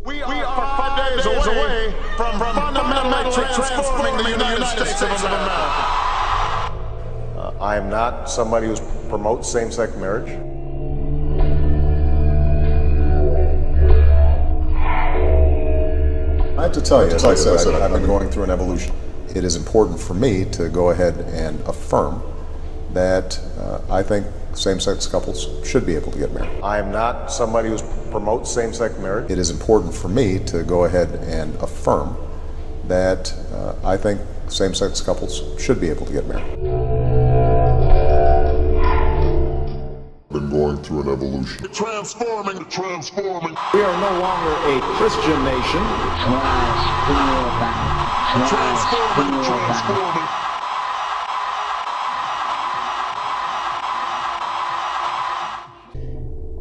We are 5 days away from fundamentally transforming the United States of America. I am not somebody who promotes same-sex marriage. I have to tell you, as I said, I've been going through an evolution. It is important for me to go ahead and affirm that I think same-sex couples should be able to get married. I am not somebody who promotes same-sex marriage. It is important for me to go ahead and affirm that I think same-sex couples should be able to get married. Been going through an evolution. Transforming. We are no longer a Christian nation. Transforming.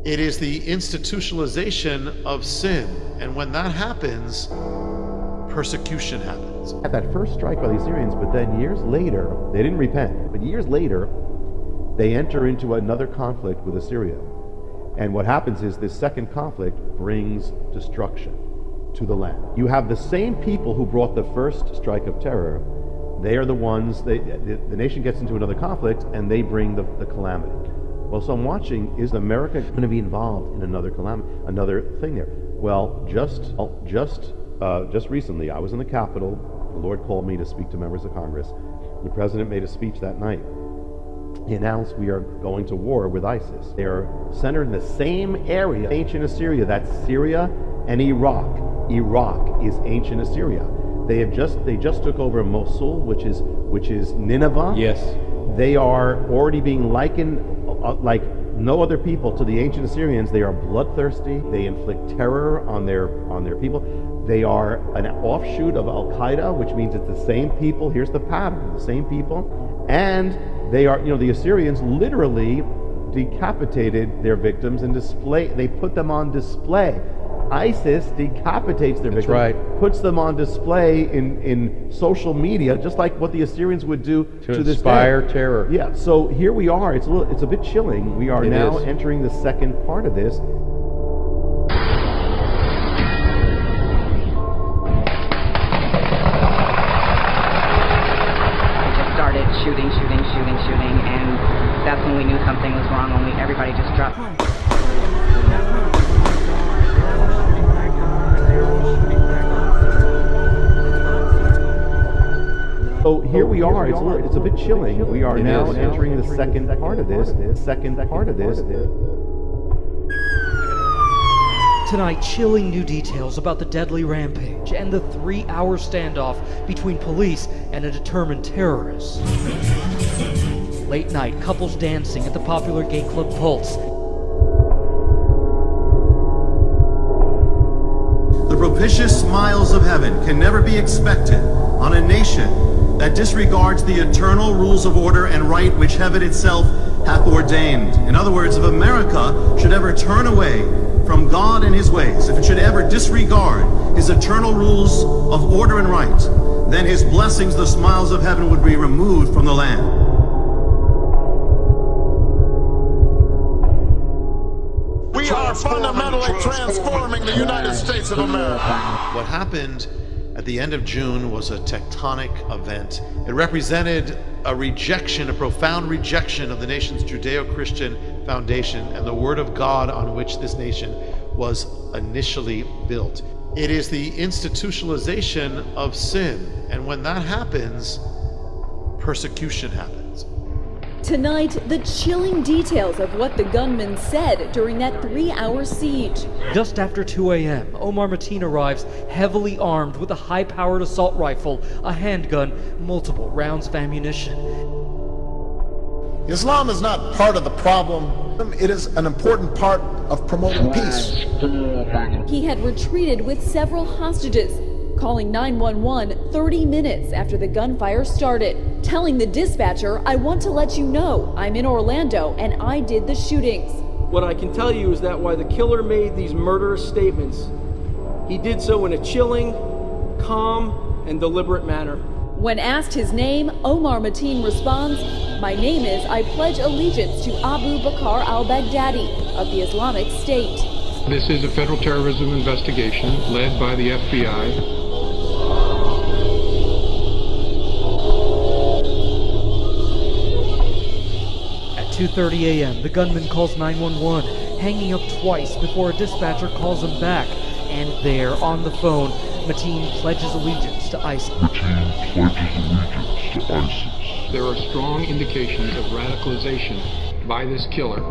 It is the institutionalization of sin, and when that happens, persecution happens. At that first strike by the Assyrians, but then years later, they didn't repent, but years later, they enter into another conflict with Assyria. And what happens is this second conflict brings destruction to the land. You have the same people who brought the first strike of terror. They are the ones, the nation gets into another conflict, and they bring the calamity. Well, so I'm watching, is America going to be involved in another calamity, another thing there? Well, just recently, I was in the Capitol. The Lord called me to speak to members of Congress. The President made a speech that night. He announced we are going to war with ISIS. They are centered in the same area, ancient Assyria. That's Syria and Iraq. Iraq is ancient Assyria. They just took over Mosul, which is Nineveh. Yes. They are already being likened like no other people to the ancient Assyrians. They are bloodthirsty. They inflict terror on their people. They are an offshoot of Al-Qaeda, which means it's the same people. Here's the pattern: the same people, and they are, the Assyrians literally decapitated their victims and they put them on display. ISIS decapitates their victims, right. Puts them on display in social media, just like what the Assyrians would do to this inspire day. terror. Yeah, so here we are. It's a bit chilling. We are now entering the second part of this. Shooting, and that's when we knew something was wrong, when everybody just dropped. So here we are. It's a bit chilling. We are now entering the second part of this. Tonight, chilling new details about the deadly rampage and the 3-hour standoff between police and a determined terrorist. Late night, couples dancing at the popular gay club Pulse. The propitious smiles of heaven can never be expected on a nation that disregards the eternal rules of order and right which heaven itself hath ordained. In other words, if America should ever turn away from God and his ways, if it should ever disregard his eternal rules of order and right, then his blessings, the smiles of heaven, would be removed from the land. We are fundamentally transforming the United States of America. What happened at the end of June was a tectonic event. It represented a profound rejection of the nation's Judeo-Christian foundation and the Word of God on which this nation was initially built. It is the institutionalization of sin, and when that happens, persecution happens. Tonight, the chilling details of what the gunman said during that 3-hour siege. Just after 2 a.m., Omar Mateen arrives heavily armed with a high-powered assault rifle, a handgun, multiple rounds of ammunition. Islam is not part of the problem. It is an important part of promoting peace. He had retreated with several hostages, calling 911 30 minutes after the gunfire started, telling the dispatcher, "I want to let you know I'm in Orlando and I did the shootings." What I can tell you is that while the killer made these murderous statements, he did so in a chilling, calm, and deliberate manner. When asked his name, Omar Mateen responds, "My name is I pledge allegiance to Abu Bakr al-Baghdadi of the Islamic State." This is a federal terrorism investigation led by the FBI. At 2:30 a.m., the gunman calls 911, hanging up twice before a dispatcher calls him back. And there, on the phone, Mateen pledges allegiance to ISIS. There are strong indications of radicalization by this killer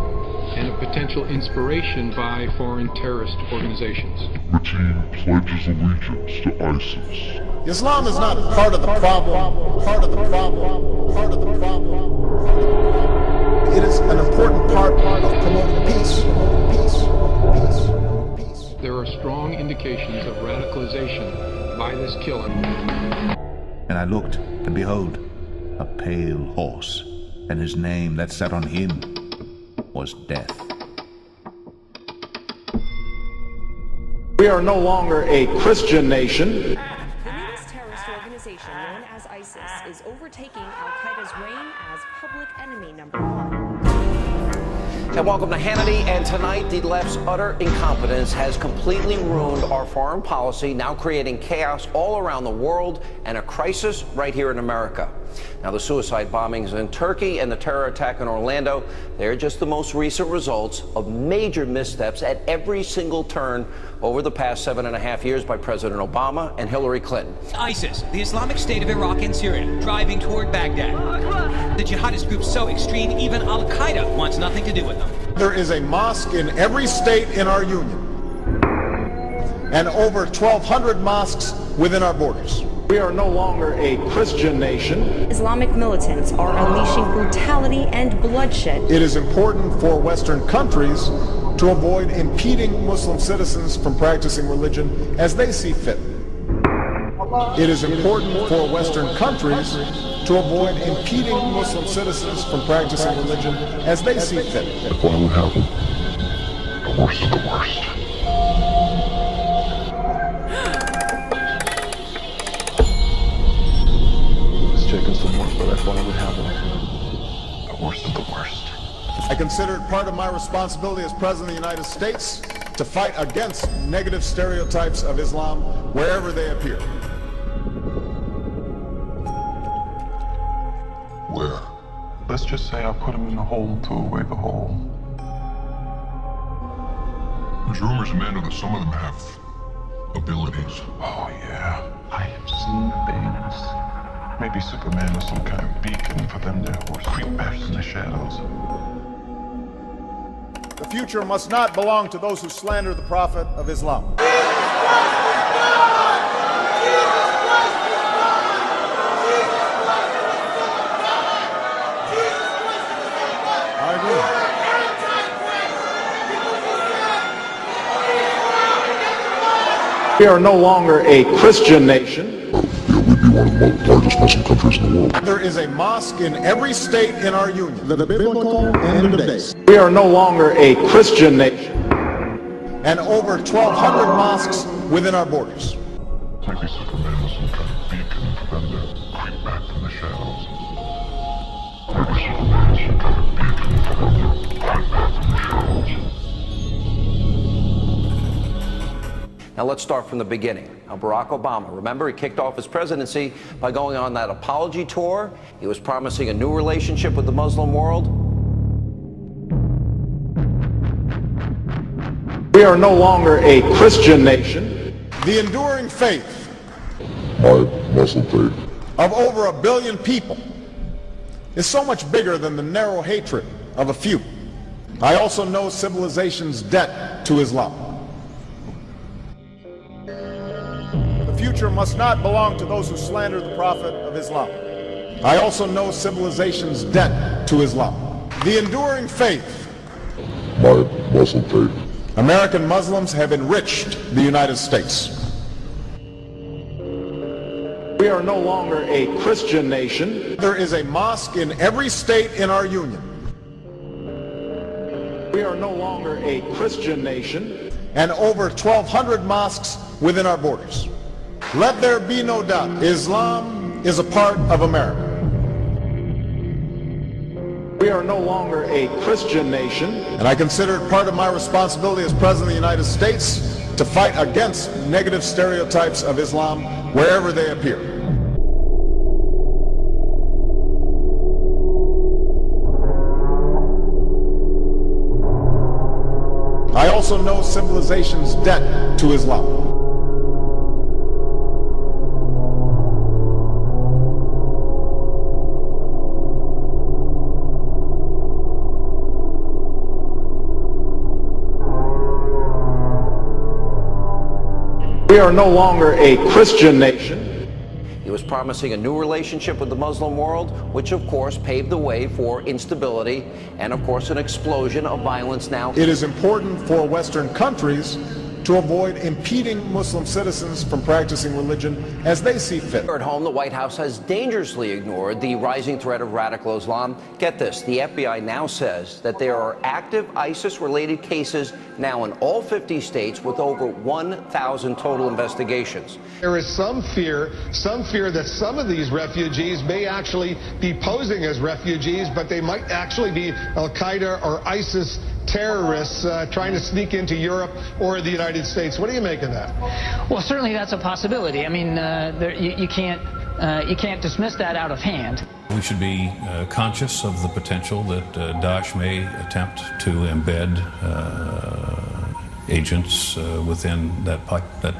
and of potential inspiration by foreign terrorist organizations. Mateen pledges allegiance to ISIS. Islam is not part of the problem, part of the problem, part of the problem. It is an important part of promoting peace. There are strong indications of radicalization by this killer. And I looked, and behold, a pale horse, and his name that sat on him was Death. We are no longer a Christian nation. The newest terrorist organization known as ISIS is overtaking Al-Qaeda's reign as public enemy #1. And welcome to Hannity. And tonight, the left's utter incompetence has completely ruined our foreign policy, now creating chaos all around the world and a crisis right here in America. Now, the suicide bombings in Turkey and the terror attack in Orlando, they're just the most recent results of major missteps at every single turn over the past 7.5 years by President Obama and Hillary Clinton. ISIS, the Islamic State of Iraq and Syria, driving toward Baghdad. The jihadist group so extreme, even Al-Qaeda wants nothing to do with them. There is a mosque in every state in our union, and over 1,200 mosques within our borders. We are no longer a Christian nation. Islamic militants are unleashing brutality and bloodshed. It is important for Western countries to avoid impeding Muslim citizens from practicing religion as they see fit. It is important for Western countries to avoid impeding Muslim citizens from practicing religion as they see fit. What would happen? The worst of the worst. It's taken some work, but that's what would happen. The worst of the worst. I consider it part of my responsibility as President of the United States to fight against negative stereotypes of Islam wherever they appear. Where? Let's just say I put him in the hole to away the hole. There's rumors, Amanda, that some of them have abilities. Oh, yeah. I have seen the banners. Maybe Superman is some kind of beacon for them to creep back in the shadows. The future must not belong to those who slander the Prophet of Islam. We are no longer a Christian nation. We'd be one of the largest Muslim countries in the world. There is a mosque in every state in our union. The biblical and today's. We are no longer a Christian nation. And over 1,200 mosques within our borders. Maybe Superman was some kind of beacon for them to creep back from the shadows. Maybe Superman is some kind of beacon for them to creep back from the shadows. Now let's start from the beginning. Now, Barack Obama, remember, he kicked off his presidency by going on that apology tour. He was promising a new relationship with the Muslim world. We are no longer a Christian nation. The enduring faith My Muslim faith of over 1 billion people is so much bigger than the narrow hatred of a few. I also know civilization's debt to Islam. The future must not belong to those who slander the Prophet of Islam. I also know civilization's debt to Islam. The enduring faith. My Muslim faith. American Muslims have enriched the United States. We are no longer a Christian nation. There is a mosque in every state in our union. We are no longer a Christian nation. And over 1,200 mosques within our borders. Let there be no doubt, Islam is a part of America. We are no longer a Christian nation, and I consider it part of my responsibility as President of the United States to fight against negative stereotypes of Islam wherever they appear. I also know civilization's debt to Islam. We are no longer a Christian nation. He was promising a new relationship with the Muslim world, which of course paved the way for instability and of course an explosion of violence now. It is important for Western countries to avoid impeding Muslim citizens from practicing religion as they see fit. At home, the White House has dangerously ignored the rising threat of radical Islam. Get this, the FBI now says that there are active ISIS-related cases now in all 50 states with over 1,000 total investigations. There is some fear that some of these refugees may actually be posing as refugees, but they might actually be Al-Qaeda or ISIS terrorists trying to sneak into Europe or the United States. What do you make of that? Well, certainly that's a possibility. I mean, you can't dismiss that out of hand. We should be conscious of the potential that Daesh may attempt to embed agents within that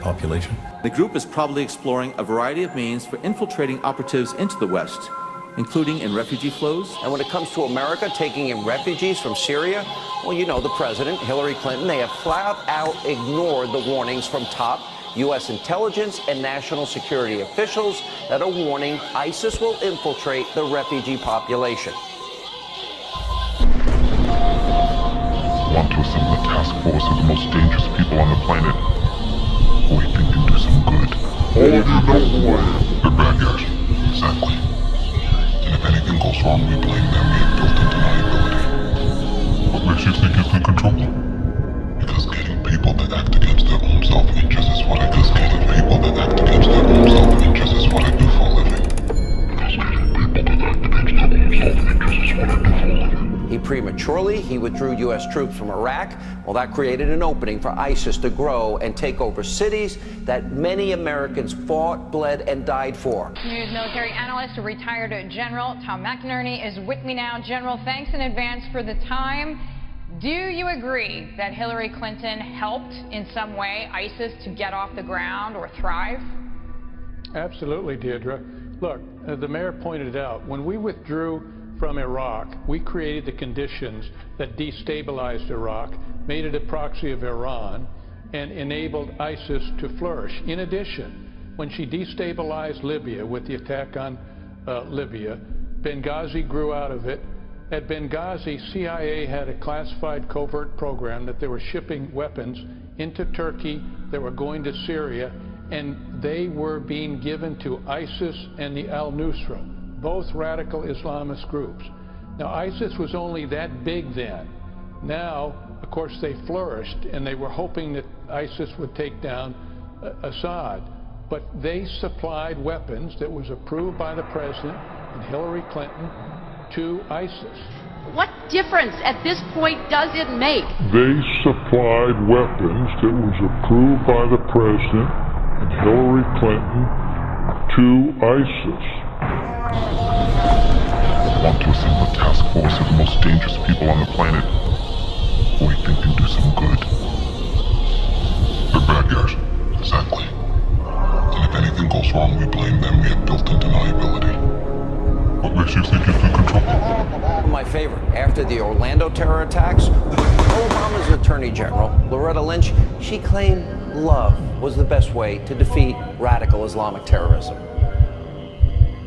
population. The group is probably exploring a variety of means for infiltrating operatives into the West, including in refugee flows. And when it comes to America taking in refugees from Syria, well, you know the president, Hillary Clinton, they have flat out ignored the warnings from top U.S. intelligence and national security officials that are warning ISIS will infiltrate the refugee population. Want to assemble a task force of the most dangerous people on the planet who we think can do some good. All you know, they're bad guys. Exactly. And if anything goes wrong, we blame them. We have built-in deniability. What makes you think you can control them? Because getting people that act against their own self-interest is what I do. Because getting people that act against their own self-interest is what I do for a living. Because getting people that act against their own self-interest is what I do for a living. He prematurely withdrew U.S. troops from Iraq. Well, that created an opening for ISIS to grow and take over cities that many Americans fought, bled, and died for. News military analyst, a retired General Tom McInerney is with me now. General, thanks in advance for the time. Do you agree that Hillary Clinton helped in some way ISIS to get off the ground or thrive? Absolutely, Deirdre. Look, the mayor pointed out, when we withdrew from Iraq, we created the conditions that destabilized Iraq, made it a proxy of Iran, and enabled ISIS to flourish. In addition, when she destabilized Libya with the attack on Libya, Benghazi grew out of it. At Benghazi, CIA had a classified covert program that they were shipping weapons into Turkey that were going to Syria, and they were being given to ISIS and the al-Nusra, both radical Islamist groups. Now, ISIS was only that big then. Now, of course, they flourished, and they were hoping that ISIS would take down Assad. But they supplied weapons that was approved by the president and Hillary Clinton to ISIS. What difference at this point does it make? They supplied weapons that was approved by the president and Hillary Clinton to ISIS. Want to assemble a task force of the most dangerous people on the planet who we think can do some good. They're bad guys. Exactly. And if anything goes wrong, we blame them. We have built-in deniability. What makes you think you can control them? My favorite, after the Orlando terror attacks, Obama's Attorney General, Loretta Lynch, she claimed love was the best way to defeat radical Islamic terrorism.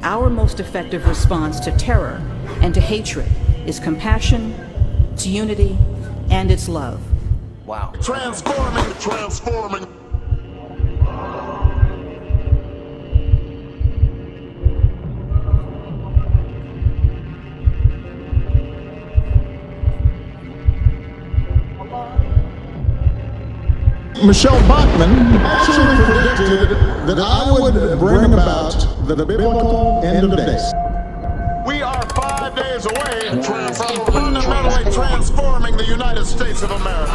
Our most effective response to terror and to hatred is compassion, it's unity, and it's love. Wow. Transforming. Michelle Bachmann actually predicted that I would bring about the biblical end of days. We are 5 days days away from fundamentally transforming the United States of America.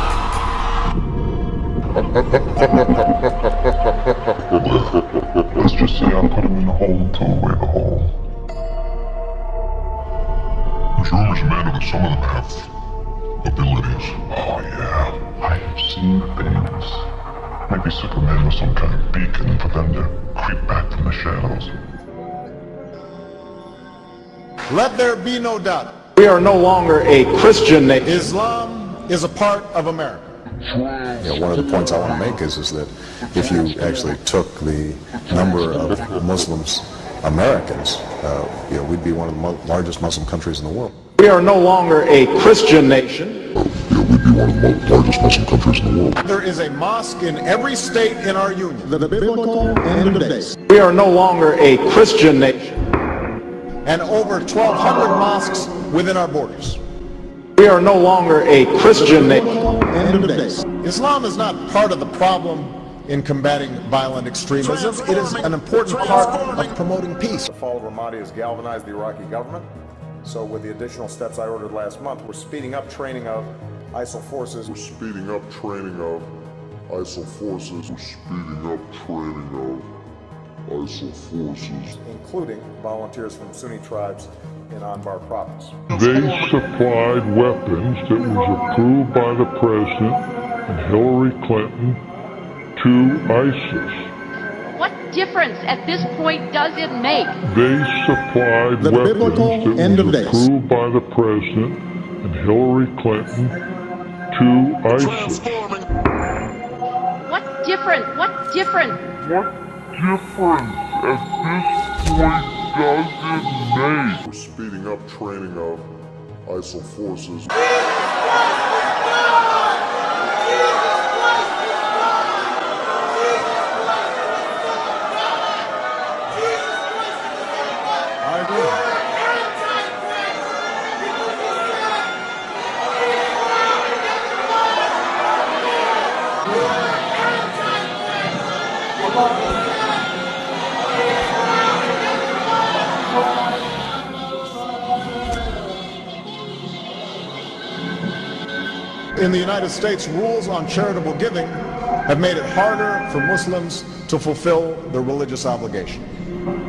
Let's just say I put him in the hole and threw away the hole. There's rumors, Amanda, that some of them have abilities. Oh, yeah. I have seen things. Maybe Superman was some kind of beacon for them to creep back from the shadows. Let there be no doubt. We are no longer a Christian nation. Islam is a part of America. One of the points I want to make is that if you actually took the number of Muslims, Americans, we'd be one of the largest Muslim countries in the world. We are no longer a Christian nation. We'd be one of the largest Muslim countries in the world. There is a mosque in every state in our union. The biblical end of days. We are no longer a Christian nation. And over 1,200 mosques within our borders. We are no longer a Christian nation. End of days. Islam is not part of the problem in combating violent extremism. It is an important part of promoting peace. The fall of Ramadi has galvanized the Iraqi government. So with the additional steps I ordered last month, we're speeding up training of ISIL forces. We're speeding up training of ISIL forces. We're speeding up training of ISIL forces. Including volunteers from Sunni tribes in Anbar province. They supplied weapons that was approved by the President and Hillary Clinton to ISIS. What difference at this point does it make? They supplied The weapons biblical that end was of days. approved by the President and Hillary Clinton to ISIS. What difference? What difference? What difference at this point does it make? We're speeding up training of ISIL forces. I agree. In the United States, rules on charitable giving have made it harder for Muslims to fulfill their religious obligation.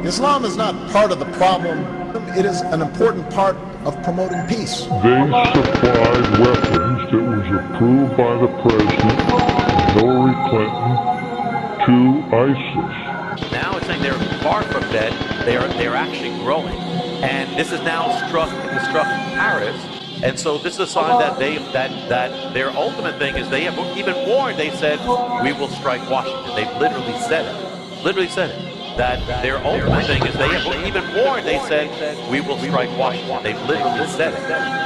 Islam is not part of the problem. It is an important part of promoting peace. They supplied weapons that was approved by the President and Hillary Clinton to ISIS. Now it's saying they're far from dead. They're actually growing, and this has now struck Paris. And so this is a sign that that their ultimate thing is they have even warned. They said we will strike Washington. They literally said it. Literally said it. That their ultimate thing is they have even warned. They said we will strike Washington. They literally said it.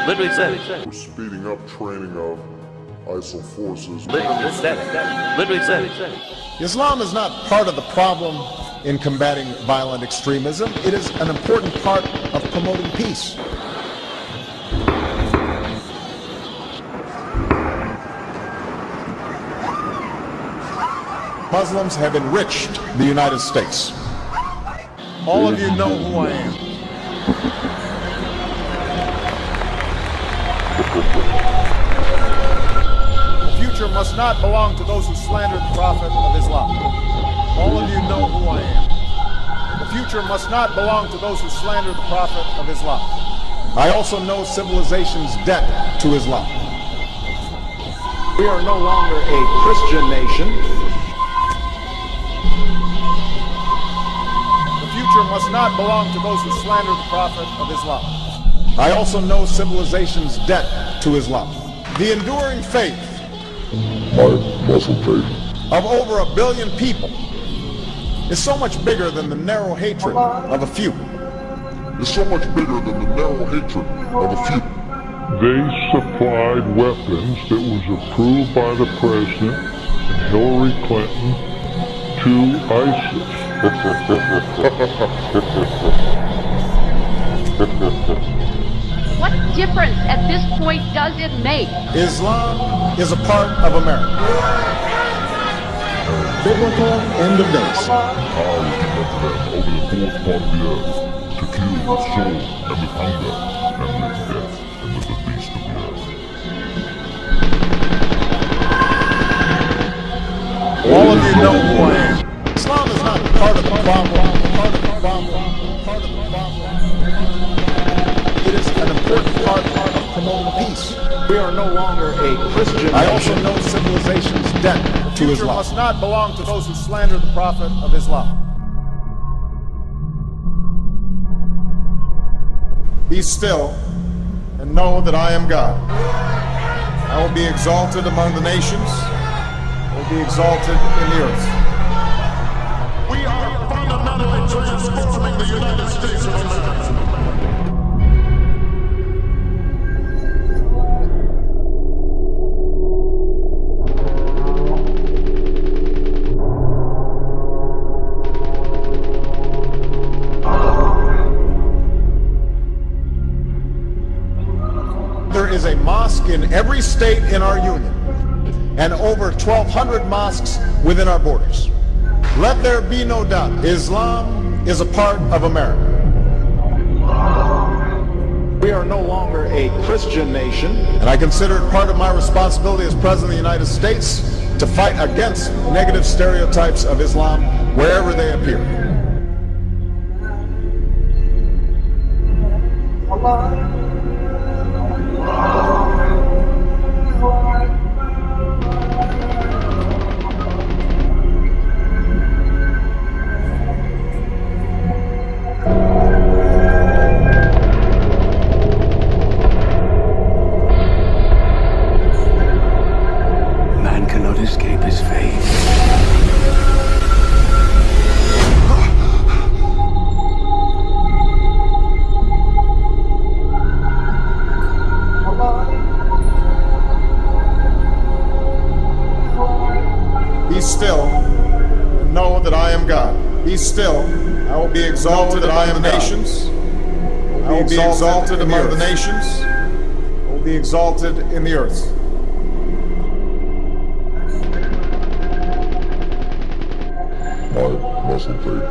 Literally said it. We're speeding up training of ISIL forces. Literally said it. Literally said it. Islam is not part of the problem in combating violent extremism. It is an important part of promoting peace. Muslims have enriched the United States. All of you know who I am. The future must not belong to those who slander the Prophet of Islam. All of you know who I am. The future must not belong to those who slander the Prophet of Islam. I also know civilization's debt to Islam. We are no longer a Christian nation. Must not belong to those who slander the Prophet of Islam. I also know civilization's debt to Islam. The enduring faith of over 1 billion people is so much bigger than the narrow hatred of a few. It's so much bigger than the narrow hatred of a few. They supplied weapons that was approved by the President and Hillary Clinton to ISIS. What difference at this point does it make? Islam is a part of America. Biblical end of days. Over the fourth part of the earth. to kill the soul and with hunger, and with death and with the beast of the earth. All of you know who I am. Islam is not part of the problem, part of the problem, part of the problem. It is an important part of promoting peace. We are no longer a Christian. I also know civilization's debt to Islam. The future must not belong to those who slander the Prophet of Islam. Be still and know that I am God. I will be exalted among the nations. I will be exalted in the earth. We are fundamentally transforming the United States of America. There is a mosque in every state in our union, and over 1,200 mosques within our borders. Let there be no doubt, Islam is a part of America. We are no longer a Christian nation, and I consider it part of my responsibility as President of the United States to fight against negative stereotypes of Islam wherever they appear. Man cannot escape his fate. Be still and know that I am God. Be still. I will be exalted among the nations. I will be exalted among the nations. I will be exalted in the earth.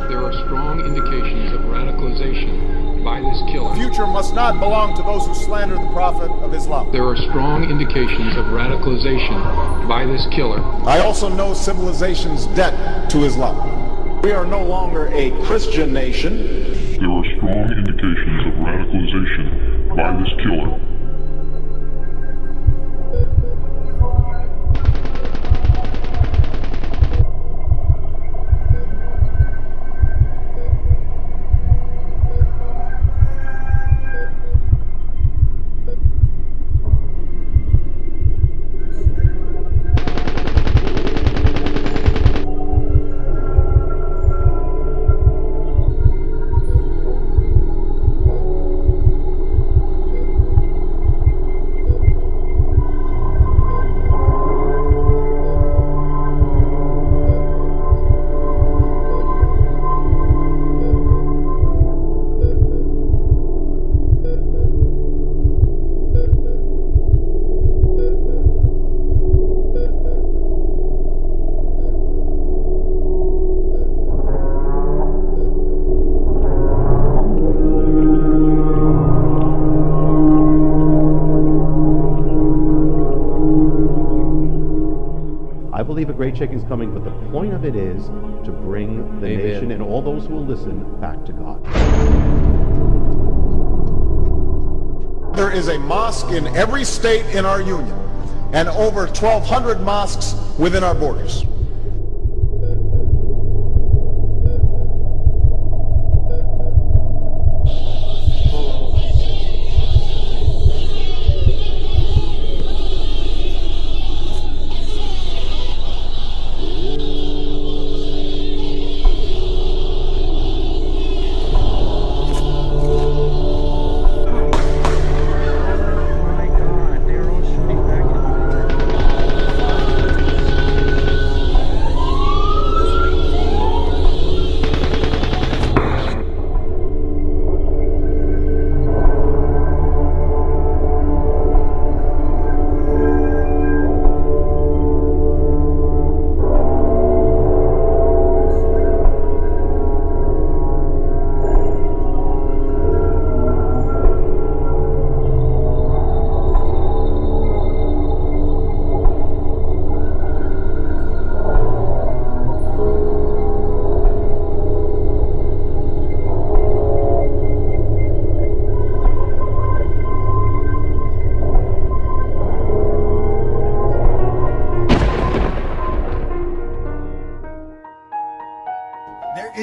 There are strong indications of radicalization by this killer. The future must not belong to those who slander the Prophet of Islam. There are strong indications of radicalization by this killer. I also know civilization's debt to Islam. We are no longer a Christian nation. There are strong indications of radicalization by this killer. I believe a great shaking is coming, but the point of it is to bring the nation and all those who will listen back to God. There is a mosque in every state in our union, and over 1,200 mosques within our borders.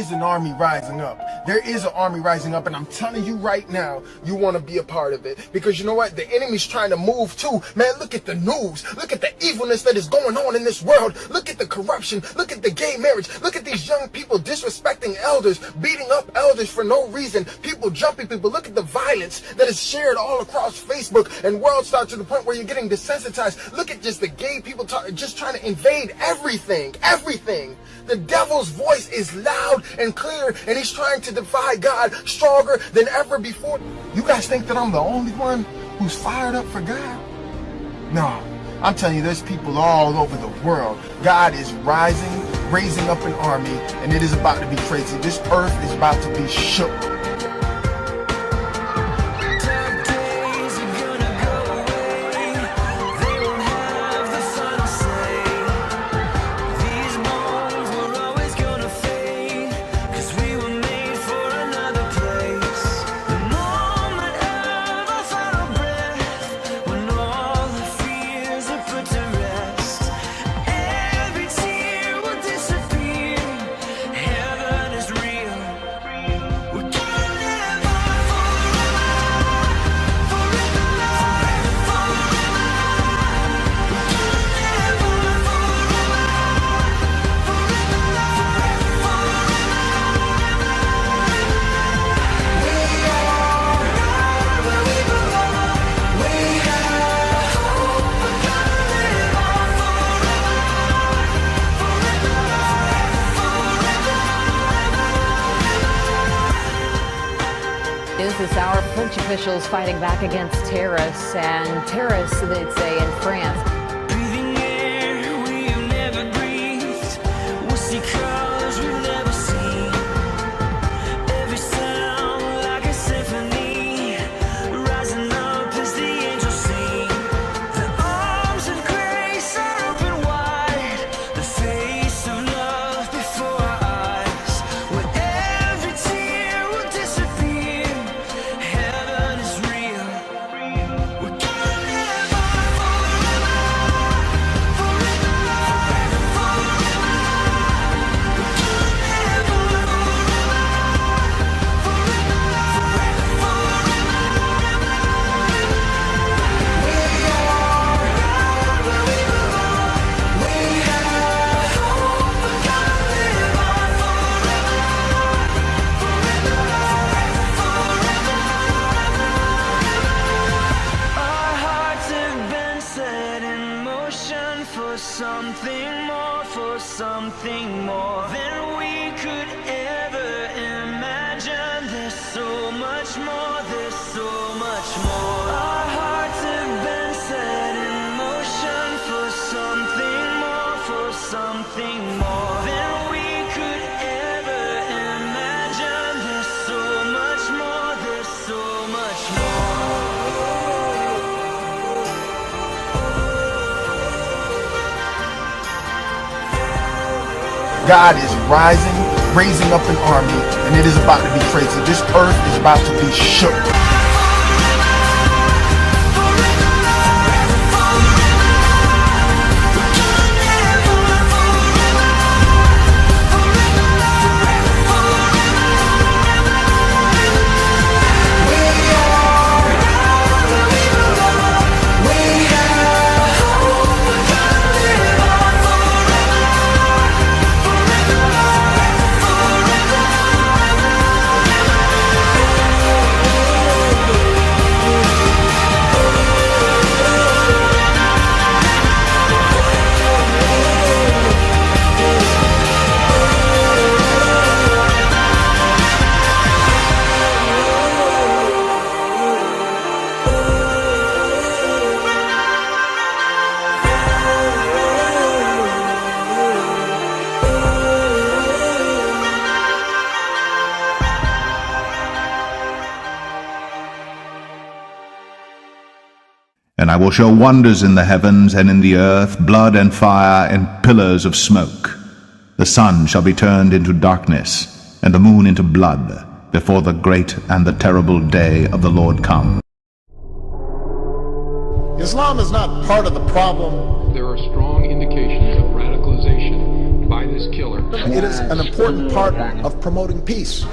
is an army rising up. There is an army rising up, and I'm telling you right now, you want to be a part of it. Because you know what? The enemy's trying to move too. Man, look at the news. Look at the evilness that is going on in this world. Look at the corruption. Look at the gay marriage. Look at these young people disrespecting elders, beating up elders for no reason. People jumping people. Look at the violence that is shared all across Facebook and World Star to the point where you're getting desensitized. Look at just the gay people just trying to invade everything. Everything. The devil's voice is loud and clear, and he's trying to defy God stronger than ever before. You guys think that I'm the only one who's fired up for God? No, I'm telling you, there's people all over the world. God is raising up an army, and it is about to be crazy. This earth is about to be shook. This hour, French officials fighting back against terrorists, and terrorists, they'd say, in France. Breathing air we have never breathed. We'll see colors we've never seen. Every sound like a symphony, rising up as the angels sing. The arms of grace are open wide, the face of love before our eyes, where every tear will disappear. Heaven is real. We're gonna live on Our hearts have been set in motion for something more than we could ever imagine. There's so much more, there's so much more. Our hearts have been set in motion for something more than we could ever imagine. There's so much more, there's so much more. God is raising up an army, and it is about to be crazy. This earth is about to be shook. And I will show wonders in the heavens and in the earth, blood and fire and pillars of smoke. The sun shall be turned into darkness, and the moon into blood, before the great and the terrible day of the Lord come. Islam is not part of the problem. There are strong indications of radicalization by this killer. It is an important part of promoting peace.